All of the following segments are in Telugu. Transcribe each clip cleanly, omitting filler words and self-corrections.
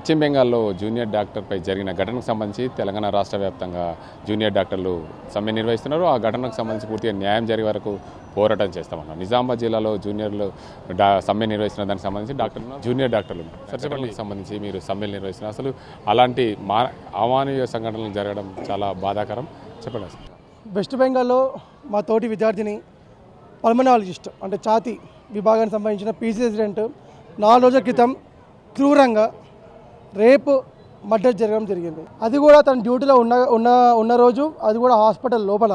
పశ్చిమ బెంగాల్లో జూనియర్ డాక్టర్పై జరిగిన ఘటనకు సంబంధించి తెలంగాణ రాష్ట్ర వ్యాప్తంగా జూనియర్ డాక్టర్లు సమ్మె నిర్వహిస్తున్నారు. ఆ ఘటనకు సంబంధించి పూర్తిగా న్యాయం జరిగే వరకు పోరాటం చేస్తామన్నారు. నిజామాబాద్ జిల్లాలో జూనియర్లు సమ్మె నిర్వహిస్తున్న దానికి సంబంధించి జూనియర్ డాక్టర్లు సత్యపల్లికి సంబంధించి మీరు సమ్మెలు నిర్వహిస్తున్నారు. అసలు అలాంటి అమానవీయ సంఘటనలు జరగడం చాలా బాధాకరం. చెప్పండి. అసలు వెస్ట్ బెంగాల్లో మా తోటి విద్యార్థిని పల్మనాలజిస్ట్ అంటే ఛాతీ విభాగానికి సంబంధించిన పీజీ రెసిడెంట్ 4 రోజుల క్రితం క్రూరంగా రేపు మర్డర్ జరగడం జరిగింది. అది కూడా తన డ్యూటీలో ఉన్న రోజు, అది కూడా హాస్పిటల్ లోపల.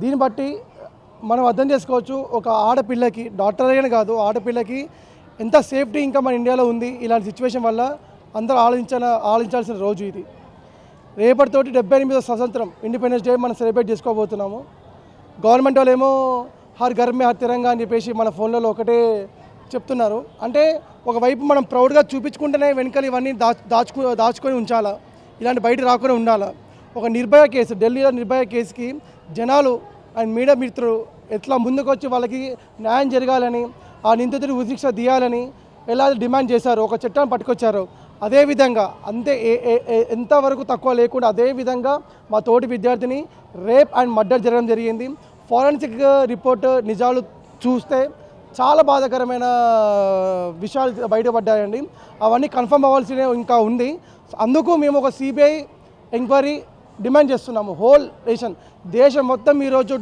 దీన్ని బట్టి మనం అర్థం చేసుకోవచ్చు, ఒక ఆడపిల్లకి, డాక్టర్ అయినా కాదు, ఆడపిల్లకి ఎంత సేఫ్టీ ఇంకా మన ఇండియాలో ఉంది. ఇలాంటి సిచ్యువేషన్ వల్ల అందరూ ఆలోచించాల్సిన రోజు ఇది. రేపటితోటి 78వ స్వతంత్రం ఇండిపెండెన్స్ డే మనం సెలబ్రేట్ చేసుకోబోతున్నాము. గవర్నమెంట్ వాళ్ళు ఏమో హర్ ఘర్ మే హర్ తిరంగా అని చెప్పేసి మన ఫోన్లలో ఒకటే చెప్తున్నారు. అంటే ఒకవైపు మనం ప్రౌడ్గా చూపించుకుంటేనే వెనకాల ఇవన్నీ దాచుకొని ఉంచాలా, ఇలాంటి బయట రాకుండా ఉండాలా. ఒక నిర్భయ కేసు, ఢిల్లీలో నిర్భయ కేసుకి జనాలు అండ్ మీడియా మిత్రులు ఎట్లా ముందుకొచ్చి వాళ్ళకి న్యాయం జరగాలని, ఆ నిందితుడికి ఉరిశిక్ష తీయాలని ఎలా డిమాండ్ చేశారు, ఒక చట్టాన్ని పట్టుకొచ్చారు. అదేవిధంగా ఎంతవరకు తక్కువ లేకుండా అదేవిధంగా మా తోటి విద్యార్థిని రేప్ అండ్ మర్డర్ జరగడం జరిగింది. ఫారెన్సిక్ రిపోర్ట్ నిజాలు చూస్తే చాలా బాధాకరమైన విషయాలు బయటపడ్డాయండి. అవన్నీ కన్ఫర్మ్ అవ్వాల్సిన ఇంకా ఉంది. అందుకు మేము ఒక సిబిఐ ఎంక్వైరీ డిమాండ్ చేస్తున్నాము. హోల్ దేశం మొత్తం ఈరోజు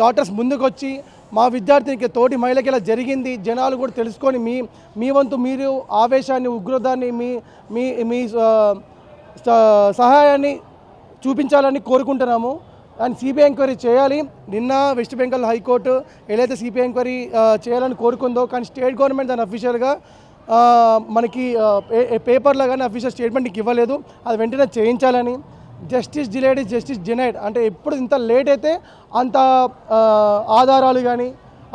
డాక్టర్స్ ముందుకు వచ్చి మా విద్యార్థినికి, తోటి మహిళకి ఇలా జరిగింది, జనాలు కూడా తెలుసుకొని మీ వంతు మీరు ఆవేశాన్ని, ఉగ్రదాన్ని, మీ సహాయాన్ని చూపించాలని కోరుకుంటున్నాము. అండ్ సిబిఐ ఎంక్వైరీ చేయాలి. నిన్న వెస్ట్ బెంగాల్ హైకోర్టు ఏదైతే సిబిఐ ఎంక్వైరీ చేయాలని కోరుకుందో, కానీ స్టేట్ గవర్నమెంట్ దాని అఫీషియల్గా మనకి పేపర్లో కానీ అఫీషియల్ స్టేట్మెంట్కి ఇవ్వలేదు. అది వెంటనే చేయించాలని. Justice delayed is justice denied అంటే ఎప్పుడు ఇంత లేట్ అయితే అంత ఆధారాలు కానీ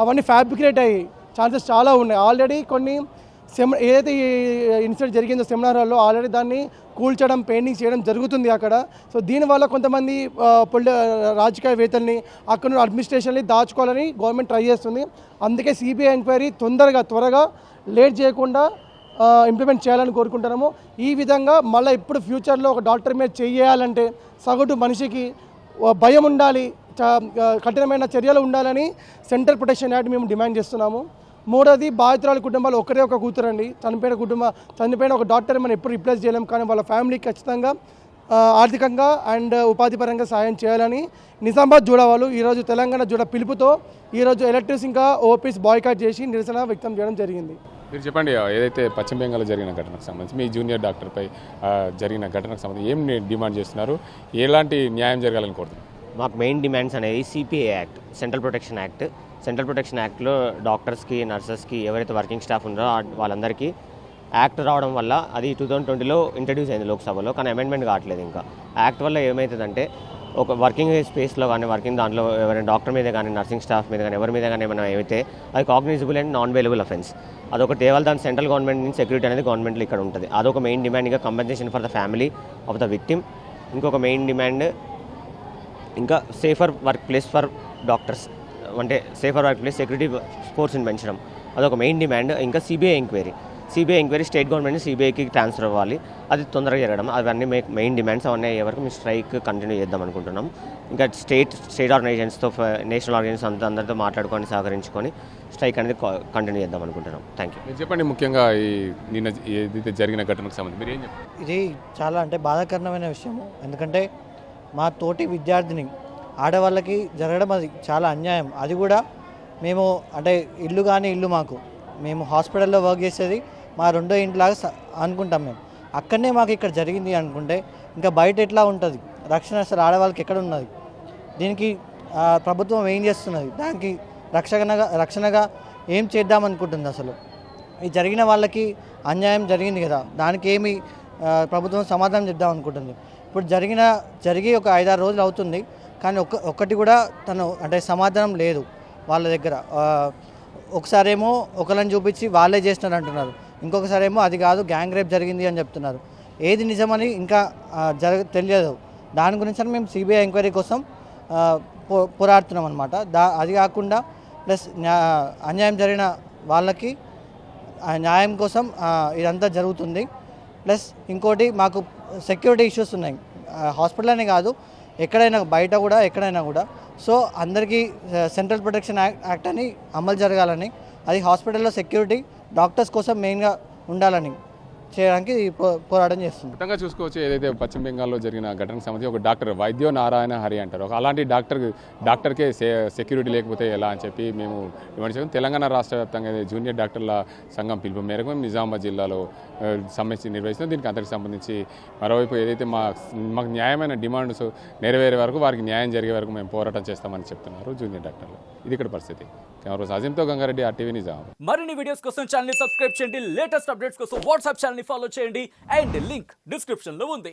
అవన్నీ ఫ్యాబ్రికేట్ అయ్యి ఛాన్సెస్ చాలా ఉన్నాయి. ఆల్రెడీ కొన్ని ఏదైతే ఈ ఇన్సిడెంట్ జరిగిందో సెమినార్ హాల్లో ఆల్రెడీ దాన్ని కూల్చడం, పెయింటింగ్ చేయడం జరుగుతుంది అక్కడ. సో దీనివల్ల కొంతమంది రాజకీయవేత్తల్ని, అక్కడ ఉన్న అడ్మినిస్ట్రేషన్ని దాచుకోవాలని గవర్నమెంట్ ట్రై చేస్తుంది. అందుకే సిబిఐ ఎంక్వైరీ త్వరగా లేట్ చేయకుండా ఇంప్లిమెంట్ చేయాలని కోరుకుంటున్నాము. ఈ విధంగా మళ్ళీ ఇప్పుడు ఫ్యూచర్లో ఒక డాక్టర్ మీద చేయాలంటే సగటు మనిషికి భయం ఉండాలి, కఠినమైన చర్యలు ఉండాలని సెంట్రల్ ప్రొటెక్షన్ యాక్ట్ మేము డిమాండ్ చేస్తున్నాము. మూడోది, బాధితురాల కుటుంబాలు ఒకరే ఒక కూతురండి. చనిపోయిన ఒక డాక్టర్ మనం ఎప్పుడు రిప్లేస్ చేయలేం, కానీ వాళ్ళ ఫ్యామిలీకి ఖచ్చితంగా ఆర్థికంగా అండ్ ఉపాధి పరంగా సాయం చేయాలని నిజామాబాద్ జూడా వాళ్ళు ఈరోజు తెలంగాణ జూడా పిలుపుతో ఈరోజు ఎలక్ట్రిక్స్ ఇంకా ఓపీస్ బాయ్కాట్ చేసి నిరసన వ్యక్తం చేయడం జరిగింది. మీరు చెప్పండి, ఏదైతే పశ్చిమ బెంగాల్లో జరిగిన ఘటనకు సంబంధించి మీ జూనియర్ డాక్టర్పై జరిగిన ఘటనకు సంబంధించి ఏం డిమాండ్ చేస్తున్నారు, ఎలాంటి న్యాయం జరగాలని కోరుతున్నారు? మాకు మెయిన్ డిమాండ్స్ అనేది సిపిఐ యాక్ట్, సెంట్రల్ ప్రొటెక్షన్ యాక్ట్లో డాక్టర్స్కి, నర్సెస్కి, ఎవరైతే వర్కింగ్ స్టాఫ్ ఉన్నారో వాళ్ళందరికీ యాక్ట్ రావడం వల్ల అది 2020లో ఇంట్రడ్యూస్ అయింది లోక్సభలో, కానీ అమెండ్మెంట్ కావట్లేదు. ఇంకా యాక్ట్ వల్ల ఏమవుతుందంటే ఒక వర్కింగ్ స్పేస్లో కానీ, వర్కింగ్ దాంట్లో ఎవరైనా డాక్టర్ మీద కానీ, నర్సింగ్ స్టాఫ్ మీద కానీ, ఎవరి మీద కానీ ఏమైనా ఏమైతే అది cognisable and non bailable offence. అదొకటి ఏవాళ్ళు దాని సెంట్రల్ గవర్నమెంట్ నుంచి సెక్యూరిటీ అనేది గవర్నమెంట్లో ఇక్కడ ఉంటుంది. అదొక మెయిన్ డిమాండ్. ఇంకా compensation for the family of the victim ఇంకొక మెయిన్ డిమాండ్. ఇంకా safer work place for doctors, అంటే సేఫర్ వర్క్ ప్లేస్ సెక్యూరిటీ ఫోర్స్ని పెంచడం, అదొక మెయిన్ డిమాండ్. ఇంకా సిబిఐ ఎంక్వైరీ స్టేట్ గవర్నమెంట్ సిబిఐకి ట్రాన్స్ఫర్ అవ్వాలి, అది తొందరగా జరగడం, అవన్నీ మెయిన్ డిమాండ్స్. అవన్నీ అయ్యే వరకు మేము స్ట్రైక్ కంటిన్యూ చేద్దాం అనుకుంటున్నాం. ఇంకా స్టేట్ ఆర్గనైజేషన్స్తో, నేషనల్ ఆర్గనైజేషన్స్ అందరితో మాట్లాడుకొని సహకరించుకొని స్ట్రైక్ అనేది కంటిన్యూ చేద్దాం అనుకుంటున్నాం. Thank you. చెప్పండి, ముఖ్యంగా ఈ నిన్న ఏదైతే జరిగిన ఘటనకు సంబంధించి మీరు ఏం చెప్పండి? ఇది చాలా అంటే బాధాకరమైన విషయము. ఎందుకంటే మా తోటి విద్యార్థిని ఆడవాళ్ళకి జరగడం అది చాలా అన్యాయం. అది కూడా మేము అంటే ఇల్లు మాకు, మేము హాస్పిటల్లో వర్క్ చేసేది మా రెండో ఇంట్లాగా అనుకుంటాం. మేము అక్కడనే మాకు ఇక్కడ జరిగింది అనుకుంటే ఇంకా బయట ఎట్లా ఉంటుంది రక్షణ? అసలు ఆడవాళ్ళకి ఎక్కడ ఉన్నది? దీనికి ప్రభుత్వం ఏం చేస్తున్నది? దానికి రక్షణగా ఏం చేద్దామనుకుంటుంది? అసలు ఈ జరిగిన వాళ్ళకి అన్యాయం జరిగింది కదా, దానికి ఏమి ప్రభుత్వం సమాధానం చేద్దాం అనుకుంటుంది? ఇప్పుడు జరిగి ఒక 5-6 రోజులు అవుతుంది, కానీ ఒక్కటి కూడా తను అంటే సమాధానం లేదు వాళ్ళ దగ్గర. ఒకసారేమో ఒకళ్ళని చూపించి వాళ్ళే చేస్తున్నారు అంటున్నారు, ఇంకొకసారేమో అది కాదు గ్యాంగ్ రేప్ జరిగింది అని చెప్తున్నారు. ఏది నిజమని ఇంకా తెలియదు. దాని గురించి మేము సిబిఐ ఎంక్వైరీ కోసం పోరాడుతున్నాం అనమాట. అది కాకుండా ప్లస్ అన్యాయం జరిగిన వాళ్ళకి న్యాయం కోసం ఇదంతా జరుగుతుంది. ప్లస్ ఇంకోటి మాకు సెక్యూరిటీ ఇష్యూస్ ఉన్నాయి. హాస్పిటల్ అనే కాదు, ఎక్కడైనా బయట కూడా ఎక్కడైనా కూడా. సో అందరికీ సెంట్రల్ ప్రొటెక్షన్ యాక్ట్ అని అమలు జరగాలని, అది హాస్పిటల్లో సెక్యూరిటీ డాక్టర్స్ కోసం మెయిన్గా ఉండాలని చేయడానికి పోరాటం చేస్తుంది. మొత్తంగా చూసుకోవచ్చు, ఏదైతే పశ్చిమ బెంగాల్లో జరిగిన ఘటనకు సంబంధించి ఒక డాక్టర్ వైద్యో నారాయణ హరి అంటారు, అలాంటి డాక్టర్కే సెక్యూరిటీ లేకపోతే ఎలా అని చెప్పి మేము డిమాండ్ చేస్తాం. తెలంగాణ రాష్ట్ర వ్యాప్తంగా జూనియర్ డాక్టర్ల సంఘం పిలుపు మేరకు మేము నిజామాబాద్ జిల్లాలో సమ్మె నిర్వహిస్తున్నాం. దీనికి అందరికి సంబంధించి మరోవైపు ఏదైతే మాకు న్యాయమైన డిమాండ్స్ నెరవేరే వరకు, వారికి న్యాయం జరిగే వరకు మేము పోరాటం చేస్తామని చెప్తున్నారు జూనియర్ డాక్టర్లు. ఇది ఇక్కడ పరిస్థితి. కెమెరా అజింతో గంగారెడ్డి, RTV నిజామాబాద్. మరిన్ని వీడియోస్ కోసం ఛానల్ ని సబ్స్క్రైబ్ చేయండి, లేటెస్ట్ అప్డేట్స్ కోసం వాట్సాప్ ఛానల్ ని ఫాలో చేయండి అండ్ లింక్ డిస్క్రిప్షన్ లో ఉంది.